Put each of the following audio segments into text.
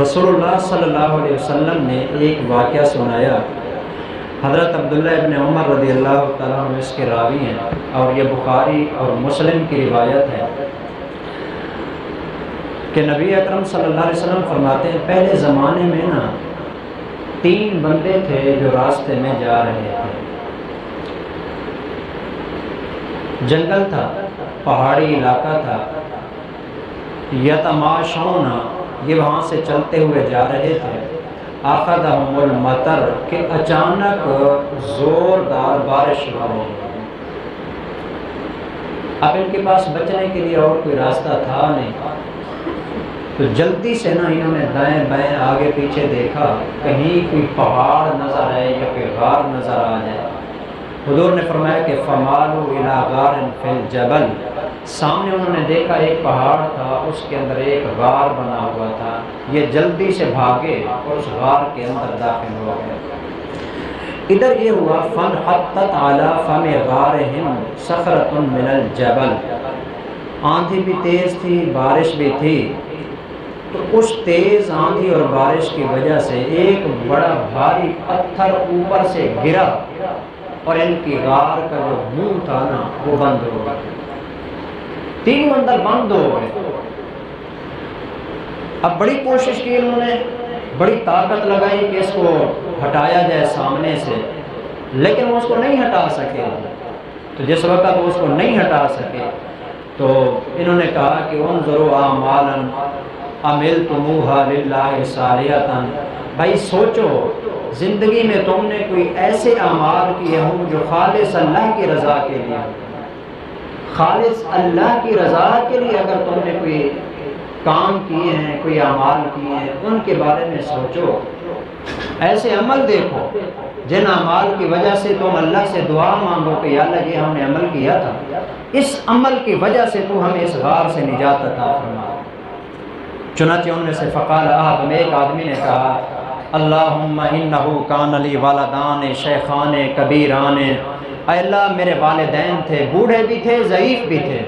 رسول اللہ صلی اللہ علیہ وسلم نے ایک واقعہ سنایا۔ حضرت عبداللہ ابن عمر رضی اللہ تعالیٰ عنہ اس کے راوی ہیں اور یہ بخاری اور مسلم کی روایت ہے کہ نبی اکرم صلی اللہ علیہ وسلم فرماتے ہیں پہلے زمانے میں نا 3 بندے تھے جو راستے میں جا رہے تھے۔ جنگل تھا، پہاڑی علاقہ تھا، یتماشون، یہ وہاں سے چلتے ہوئے جا رہے تھے۔ اخذہم المطر، کہ اچانک زوردار بارش شروع ہو گئی۔ اب ان کے پاس بچنے کے لیے اور کوئی راستہ تھا نہیں، تو جلدی سے نا انہوں نے دائیں بائیں آگے پیچھے دیکھا کہیں کوئی پہاڑ نظر آئے یا کوئی غار نظر آ جائے۔ حضور نے فرمایا کہ فمالوا الی غار فی الجبل، سامنے انہوں نے دیکھا ایک پہاڑ تھا، اس کے اندر ایک غار بنا ہوا تھا۔ یہ جلدی سے بھاگے اور اس غار کے اندر داخل ہو گئے۔ ادھر یہ ہوا فانحطت علی فم غارہم صخرۃ من الجبل، آندھی بھی تیز تھی، بارش بھی تھی، تو اس تیز آندھی اور بارش کی وجہ سے ایک بڑا بھاری پتھر اوپر سے گرا اور ان کی غار کا جو منہ تھا نا وہ بند ہو گیا، 3 اندر بند ہو گئے۔ اب بڑی کوشش کی انہوں نے، بڑی طاقت لگائی کہ اس کو ہٹایا جائے سامنے سے، لیکن وہ اس کو نہیں ہٹا سکے۔ تو جس وقت وہ اس کو نہیں ہٹا سکے تو انہوں نے کہا کہ انظروا اعمالا عملتموها للہ صالحۃ، بھائی سوچو زندگی میں تم نے کوئی ایسے اعمال کیے ہوں جو خالص اللہ کی رضا کے لیے، خالص اللہ کی رضا کے لیے اگر تم نے کوئی کام کیے ہیں، کوئی اعمال کیے ہیں، ان کے بارے میں سوچو، ایسے عمل دیکھو جن اعمال کی وجہ سے تم اللہ سے دعا مانگو کہ یا اللہ یہ ہم نے عمل کیا تھا، اس عمل کی وجہ سے تو ہمیں اس غار سے نجات عطا فرما۔ چنانچہ ان میں سے فقال احد، ایک آدمی نے کہا اللہم انہو کان لی والدان شیخان کبیران، اے اللہ میرے والدین تھے، بوڑھے بھی تھے، ضعیف بھی تھے۔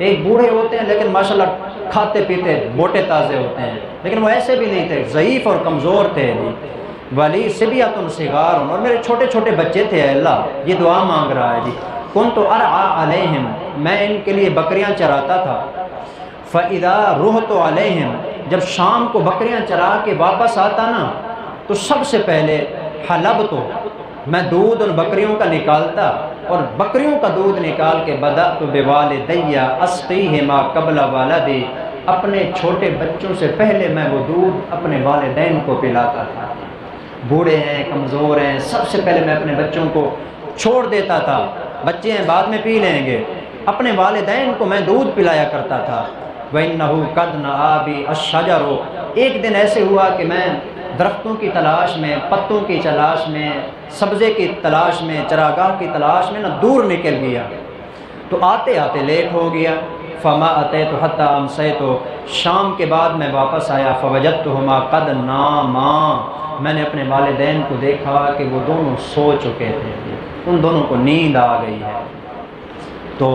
ایک بوڑھے ہوتے ہیں لیکن ماشاءاللہ کھاتے پیتے موٹے تازے ہوتے ہیں، لیکن وہ ایسے بھی نہیں تھے، ضعیف اور کمزور تھے۔ ولی صبیۃ صغار، اور میرے چھوٹے چھوٹے بچے تھے، اے اللہ یہ دعا مانگ رہا ہے جی۔ کنت ارعی علیہم، میں ان کے لیے بکریاں چراتا تھا۔ فَإِذَا رُحْتُ عَلَيْهِمْ، جب شام کو بکریاں چرا کے واپس آتا نا تو سب سے پہلے حلبت، میں دودھ ان بکریوں کا نکالتا، اور بکریوں کا دودھ نکال کے بدأت بوالدی اسقیہما قبل والدی، اپنے چھوٹے بچوں سے پہلے میں وہ دودھ اپنے والدین کو پلاتا تھا۔ بوڑھے ہیں، کمزور ہیں، سب سے پہلے میں اپنے بچوں کو چھوڑ دیتا تھا، بچے ہیں بعد میں پی لیں گے، اپنے والدین کو میں دودھ پلایا کرتا تھا۔ وَإِنَّهُ قَدْ نَأَىٰ بِي الشَّجَرُ، ایک دن ایسے ہوا کہ میں درختوں کی تلاش میں، پتوں کی تلاش میں، سبزے کی تلاش میں، چراگاہ کی تلاش میں دور نکل گیا، تو آتے آتے لیٹ ہو گیا۔ فما اتیت حتی امسیت، شام کے بعد میں واپس آیا، فوجدتہما قد ناما، میں نے اپنے والدین کو دیکھا کہ وہ دونوں سو چکے تھے، ان دونوں کو نیند آ گئی ہے۔ تو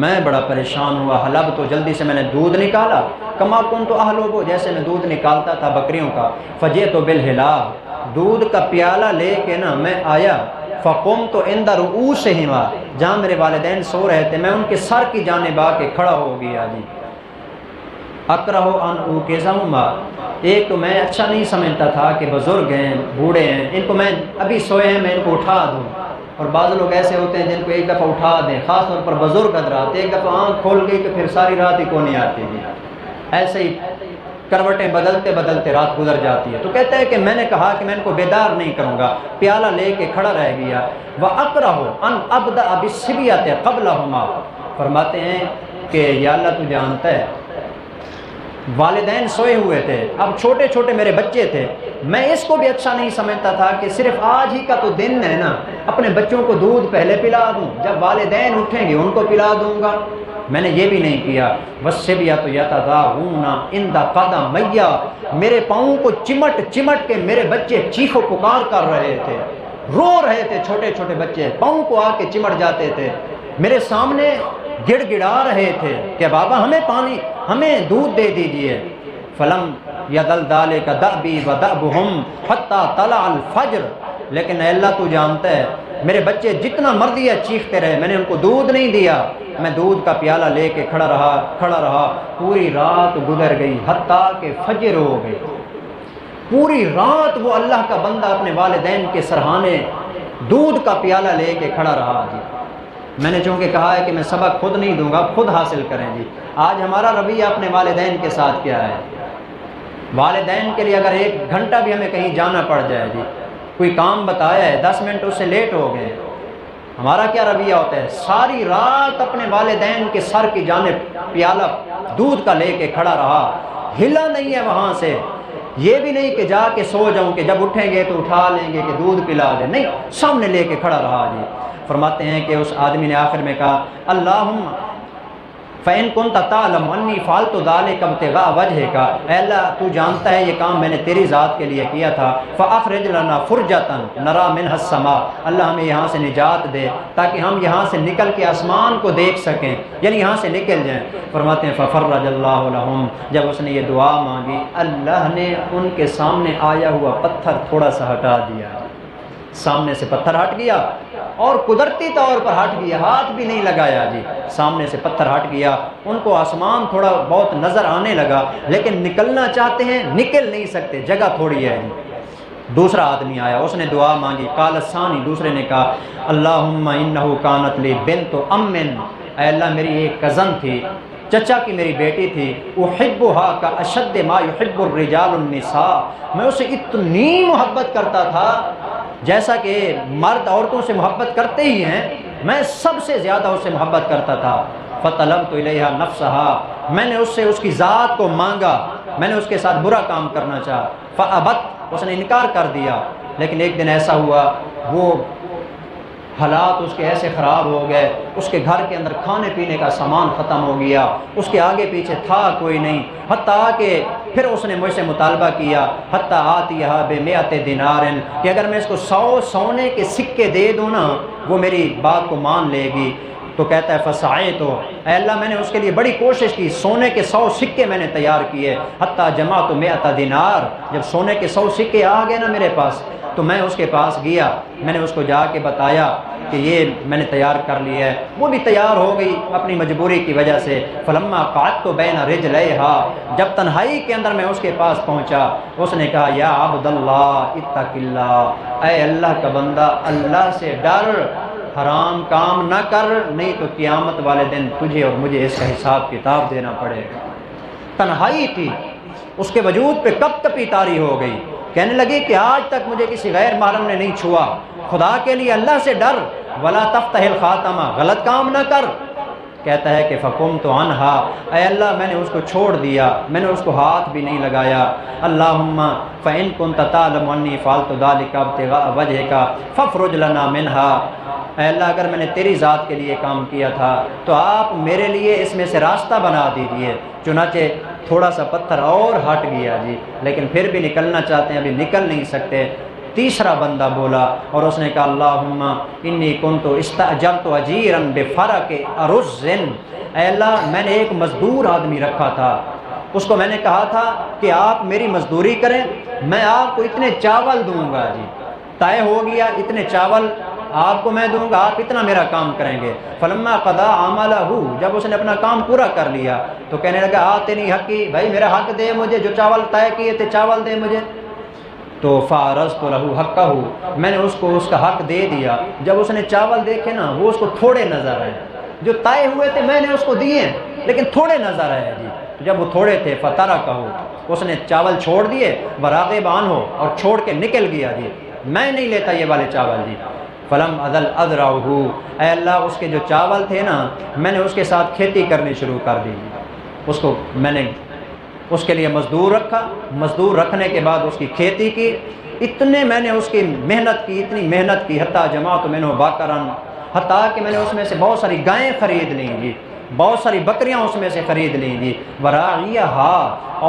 میں بڑا پریشان ہوا، حلب تو جلدی سے میں نے دودھ نکالا، کما کنت احلب، جیسے میں دودھ نکالتا تھا بکریوں کا، فجئت بالحلاب، دودھ کا پیالہ لے کے نا میں آیا، فقمت عند رؤوسہما، جہاں میرے والدین سو رہے تھے میں ان کے سر کی جانب آ کے کھڑا ہو گیا جی۔ اکرہ ان اوقظہما، ایک تو میں اچھا نہیں سمجھتا تھا کہ بزرگ ہیں، بوڑھے ہیں، ان کو میں ابھی سوئے ہیں میں ان کو اٹھا دوں، اور بعض لوگ ایسے ہوتے ہیں جن کو ایک دفعہ اٹھا دیں، خاص طور پر بزرگ حضرات، ایک دفعہ آنکھ کھول گئی تو پھر ساری رات ہی کو نہیں آتی ہے، ایسے ہی کروٹیں بدلتے بدلتے رات گزر جاتی ہے۔ تو کہتا ہے کہ میں نے کہا کہ میں ان کو بیدار نہیں کروں گا، پیالہ لے کے کھڑا رہ گیا۔ وَأَكْرَهُ أَنْ أَبْدَأَ بِالصِّبْيَةِ قَبْلَهُمَا، فرماتے ہیں کہ یا اللہ تو جانتا ہے والدین سوئے ہوئے تھے، اب چھوٹے چھوٹے میرے بچے تھے، میں اس کو بھی اچھا نہیں سمجھتا تھا کہ صرف آج ہی کا تو دن ہے نا، اپنے بچوں کو دودھ پہلے پلا دوں، جب والدین اٹھیں گے ان کو پلا دوں گا، میں نے یہ بھی نہیں کیا۔ وَالصِّبْيَةُ يَتَضَاغُونَ عِنْدَ قَدَمَيَّ، میرے پاؤں کو چمٹ چمٹ کے میرے بچے چیخ و پکار کر رہے تھے، رو رہے تھے، چھوٹے چھوٹے بچے پاؤں کو آ کے چمٹ جاتے تھے، میرے سامنے گڑ گڑا رہے تھے کہ بابا ہمیں پانی، ہمیں دودھ دے دیجئے۔ فلم یدل ذالک دأبی و دأبہم حتی طلع الفجر، لیکن اے اللہ تو جانتا ہے میرے بچے جتنا مرضی ہے چیختے رہے، میں نے ان کو دودھ نہیں دیا، میں دودھ کا پیالہ لے کے کھڑا رہا، پوری رات گزر گئی حتیٰ کہ فجر ہو گئی۔ پوری رات وہ اللہ کا بندہ اپنے والدین کے سرہانے دودھ کا پیالہ لے کے کھڑا رہا جی۔ میں نے چونکہ کہا ہے کہ میں سبق خود نہیں دوں گا، خود حاصل کریں جی۔ آج ہمارا رویہ اپنے والدین کے ساتھ کیا ہے؟ والدین کے لیے اگر 1 گھنٹہ بھی ہمیں کہیں جانا پڑ جائے جی، کوئی کام بتایا ہے 10 منٹ اس سے لیٹ ہو گئے، ہمارا کیا رویہ ہوتا ہے؟ ساری رات اپنے والدین کے سر کی جانب پیالہ دودھ کا لے کے کھڑا رہا، ہلا نہیں ہے وہاں سے۔ یہ بھی نہیں کہ جا کے سو جاؤں کہ جب اٹھیں گے تو اٹھا لیں گے کہ دودھ پلا دیں، نہیں، سامنے لے کے کھڑا رہا جی۔ فرماتے ہیں کہ اس آدمی نے آخر میں کہا اللہم فَإِن كُنْتَ تَعْلَمُ أَنِّي فَعَلْتُ ذَلِكَ ابْتِغَاءَ وَجْهِكَ، اے اللہ تو جانتا ہے یہ کام میں نے تیری ذات کے لیے کیا تھا، فَأَخْرِجْ لَنَا فُرْجَةً نَرَى مِنْهَا السَّمَاءَ، اللہ ہمیں یہاں سے نجات دے تاکہ ہم یہاں سے نکل کے آسمان کو دیکھ سکیں، یعنی یہاں سے نکل جائیں۔ فرماتے ہیں فَفَرَّجَ اللَّهُ لَهُمْ، جب اس نے یہ دعا مانگی اللہ نے ان کے سامنے آیا ہوا پتھر تھوڑا سا ہٹا دیا، سامنے سے پتھر ہٹ گیا اور قدرتی طور پر ہٹ گیا، ہاتھ بھی نہیں لگایا جی، سامنے سے پتھر ہٹ گیا، ان کو آسمان تھوڑا بہت نظر آنے لگا، لیکن نکلنا چاہتے ہیں نکل نہیں سکتے، جگہ تھوڑی ہے۔ دوسرا آدمی آیا، اس نے دعا مانگی، قال الثانی، دوسرے نے کہا اللہم انہو کانت لی بنت ام، اے اللہ میری ایک کزن تھی، چچا کی میری بیٹی تھی، احبها کا اشد ما يحب الرجال النساء، میں اسے اتنی محبت کرتا تھا جیسا کہ مرد عورتوں سے محبت کرتے ہی ہیں، میں سب سے زیادہ اس سے محبت کرتا تھا۔ فطلبت الیہا نفسها، میں نے اس سے اس کی ذات کو مانگا، میں نے اس کے ساتھ برا کام کرنا چاہا، فابت، اس نے انکار کر دیا۔ لیکن ایک دن ایسا ہوا وہ حالات اس کے ایسے خراب ہو گئے، اس کے گھر کے اندر کھانے پینے کا سامان ختم ہو گیا، اس کے آگے پیچھے تھا کوئی نہیں، حتیٰ کہ پھر اس نے مجھ سے مطالبہ کیا حتیٰ آتیہا بمئت دینار، کہ اگر میں اس کو 100 سونے کے سکے دے دوں نا وہ میری بات کو مان لے گی۔ تو کہتا ہے فسعیت، اے اللہ میں نے اس کے لیے بڑی کوشش کی، سونے کے 100 سکے میں نے تیار کیے، حتیٰ جمعت 100 دینار، جب سونے کے 100 سکے آ گئے نا میرے پاس تو میں اس کے پاس گیا، میں نے اس کو جا کے بتایا کہ یہ میں نے تیار کر لیا ہے، وہ بھی تیار ہو گئی اپنی مجبوری کی وجہ سے۔ فلما قعدت بین رجلیہا، جب تنہائی کے اندر میں اس کے پاس پہنچا، اس نے کہا یا عبد اللہ اتق اللہ، اے اللہ کا بندہ اللہ سے ڈر، حرام کام نہ کر، نہیں تو قیامت والے دن تجھے اور مجھے اس کا حساب کتاب دینا پڑے گا۔ تنہائی تھی، اس کے وجود پہ کب کپی طاری ہو گئی، کہنے لگی کہ آج تک مجھے کسی غیر محرم نے نہیں چھوا، خدا کے لیے اللہ سے ڈر، ولا تفتح الخاتمہ، غلط کام نہ کر۔ کہتا ہے کہ فقمت عنہا، اے اللہ میں نے اس کو چھوڑ دیا، میں نے اس کو ہاتھ بھی نہیں لگایا۔ اللہم فإن كنت تعلم انی فعلت ذلك ابتغاء وجهك فافرج لنا منها، اے اللہ اگر میں نے تیری ذات کے لیے کام کیا تھا تو آپ میرے لیے اس میں سے راستہ بنا دیجیے۔ چنانچہ تھوڑا سا پتھر اور ہٹ گیا جی، لیکن پھر بھی نکلنا چاہتے ہیں، ابھی نکل نہیں سکتے۔ تیسرا بندہ بولا اور اس نے کہا اللہم انی کنت استاجرت اجیرا بفرق ارز، اے اللہ میں نے ایک مزدور آدمی رکھا تھا، اس کو میں نے کہا تھا کہ آپ میری مزدوری کریں، میں آپ کو اتنے چاول دوں گا جی، طے ہو گیا اتنے چاول آپ کو میں دوں گا، آپ اتنا میرا کام کریں گے۔ فلما قضا عملہ، جب اس نے اپنا کام پورا کر لیا تو کہنے لگا آتنی حقی، بھائی میرا حق دے مجھے، جو چاول طے کیے تھے چاول دے مجھے۔ تو فارضت لہ حقہ، میں نے اس کو اس کا حق دے دیا۔ جب اس نے چاول دیکھے نا وہ اس کو تھوڑے نظر آئے، جو طے ہوئے تھے میں نے اس کو دیے لیکن تھوڑے نظر آئے جی۔ جب وہ تھوڑے تھے فترکہ، اس نے چاول چھوڑ دیے، وراغب عنہ، اور چھوڑ کے نکل گیا جی، میں نہیں لیتا یہ والے چاول جی۔ فلم ازل ازرعہ، اے اللہ اس کے جو چاول تھے نا میں نے اس کے ساتھ کھیتی کرنی شروع کر دی، اس کو میں نے اس کے لیے مزدور رکھا، مزدور رکھنے کے بعد اس کی کھیتی کی، اتنے میں نے اس کی محنت کی، اتنی محنت کی، حتیٰ جمعت منہ باقرن، حتیٰ کہ میں نے اس میں سے بہت ساری گائیں خرید لیں گی، بہت ساری بکریاں اس میں سے خرید لیں گی، وراعیہا،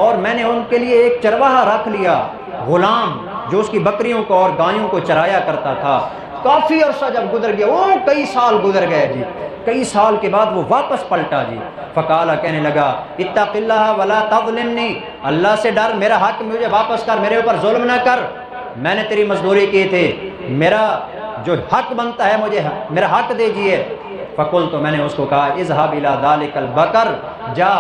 اور میں نے ان کے لیے ایک چرواہا رکھ لیا، غلام جو اس کی بکریوں کو اور گایوں کو چرایا کرتا تھا۔ کافی عرصہ جب گزر گیا، وہ کئی سال گزر گئے جی، کئی سال کے بعد وہ واپس پلٹا جی، فقالا کہنے لگا اتق اللہ ولا تظلمنی، اللہ سے ڈر، میرا حق مجھے واپس کر، میرے اوپر ظلم نہ کر، میں نے تیری مزدوری کی تھی، میرا جو حق بنتا ہے مجھے میرا حق دیجئے۔ فقل تو میں نے اس کو کہا اذهب الى ذلك البقر، جا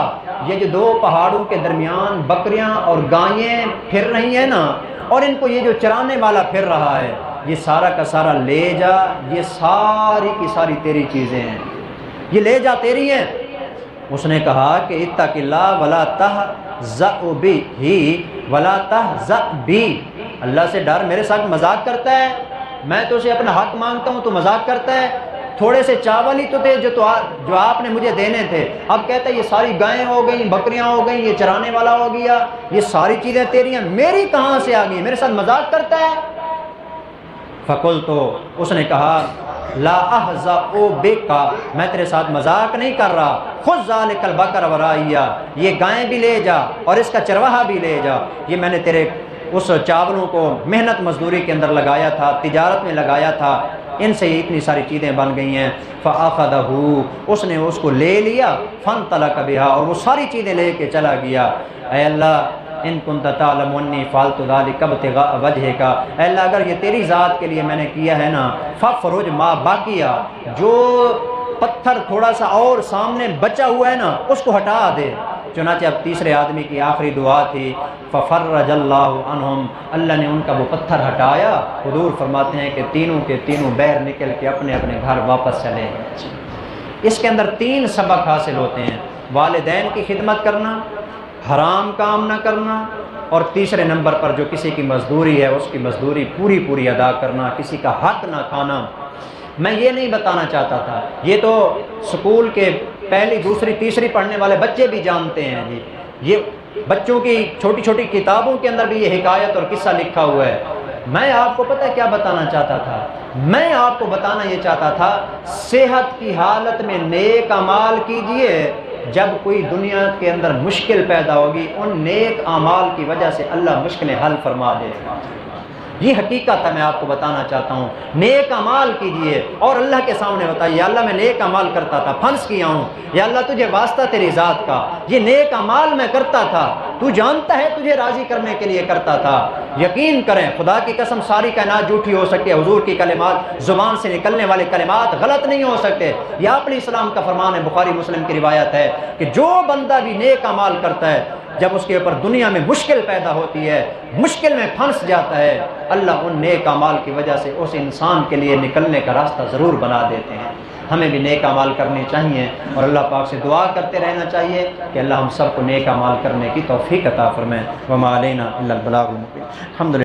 یہ جو دو پہاڑوں کے درمیان بکریاں اور گائیں پھر رہی ہیں نا، اور ان کو یہ جو چرانے والا پھر رہا ہے، یہ سارا کا سارا لے جا، یہ ساری کی ساری تیری چیزیں ہیں، یہ لے جا تیری ہیں۔ اس نے کہا کہ اتق اللہ ولا تہزأ بی ولا تہزأ بی، اللہ سے ڈر، میرے ساتھ مذاق کرتا ہے، میں تو اسے اپنا حق مانگتا ہوں تو مذاق کرتا ہے، تھوڑے سے چاول ہی تو تھے جو آپ نے مجھے دینے تھے، اب کہتا ہے یہ ساری گائیں ہو گئیں، بکریاں ہو گئیں، یہ چرانے والا ہو گیا، یہ ساری چیزیں تیری ہیں، میری کہاں سے آ گئی، میرے ساتھ مذاق کرتا ہے۔ فقل تو اس نے کہا لا احزأ بک، میں تیرے ساتھ مذاق نہیں کر رہا، خذ ذلک البقر ورائی، یہ گائیں بھی لے جا اور اس کا چرواہا بھی لے جا، یہ میں نے تیرے اس چاولوں کو محنت مزدوری کے اندر لگایا تھا، تجارت میں لگایا تھا، ان سے اتنی ساری چیزیں بن گئی ہیں۔ فَأَخَذَهُ، اس نے اس کو لے لیا، فَانْطَلَقَ بِهَا، اور وہ ساری چیزیں لے کے چلا گیا۔ اے اللہ ان كنت تعلم انی فعلت ذلك ابتغاء وجهك، اے اللہ اگر یہ تیری ذات کے لیے میں نے کیا ہے نا، فَفْرُجْ مَا بَقِيَ، جو پتھر تھوڑا سا اور سامنے بچا ہوا ہے نا اس کو ہٹا دے۔ چنانچہ اب تیسرے آدمی کی آخری دعا تھی، فَفَرَّجَ اللَّهُ عَنْهُمْ، اللہ نے ان کا وہ پتھر ہٹایا۔ حضور فرماتے ہیں کہ تینوں کے تینوں بیر نکل کے اپنے اپنے گھر واپس چلے گئے۔ اس کے اندر تین سبق حاصل ہوتے ہیں، والدین کی خدمت کرنا، حرام کام نہ کرنا، اور تیسرے نمبر پر جو کسی کی مزدوری ہے اس کی مزدوری پوری ادا کرنا، کسی کا حق نہ کھانا۔ میں یہ نہیں بتانا چاہتا تھا، یہ تو سکول کے پہلی دوسری تیسری پڑھنے والے بچے بھی جانتے ہیں جی، یہ بچوں کی چھوٹی چھوٹی کتابوں کے اندر بھی یہ حکایت اور قصہ لکھا ہوا ہے۔ میں آپ کو پتہ کیا بتانا چاہتا تھا؟ میں آپ کو بتانا یہ چاہتا تھا صحت کی حالت میں نیک اعمال کیجئے، جب کوئی دنیا کے اندر مشکل پیدا ہوگی ان نیک اعمال کی وجہ سے اللہ مشکلیں حل فرما دے گا۔ یہ حقیقت ہے، میں آپ کو بتانا چاہتا ہوں، نیک اعمال کیجئے اور اللہ کے سامنے بتائیے یا اللہ میں نیک اعمال کرتا تھا، پھنس کیا ہوں، یا اللہ تجھے واسطہ تیری ذات کا، یہ نیک اعمال میں کرتا تھا، تو جانتا ہے تجھے راضی کرنے کے لیے کرتا تھا۔ یقین کریں خدا کی قسم ساری کائنات جھوٹی ہو سکتی ہے، حضور کی کلمات زبان سے نکلنے والے کلمات غلط نہیں ہو سکتے، یہ آپ علیہ السلام کا فرمان ہے، بخاری مسلم کی روایت ہے کہ جو بندہ بھی نیک اعمال کرتا ہے جب اس کے اوپر دنیا میں مشکل پیدا ہوتی ہے، مشکل میں پھنس جاتا ہے، اللہ ان نیک اعمال کی وجہ سے اس انسان کے لیے نکلنے کا راستہ ضرور بنا دیتے ہیں۔ ہمیں بھی نیک اعمال کرنے چاہیے اور اللہ پاک سے دعا کرتے رہنا چاہیے کہ اللہ ہم سب کو نیک اعمال کرنے کی توفیق عطا فرمائے۔ وما علینا الا البلاغ المبین۔ الحمدللہ۔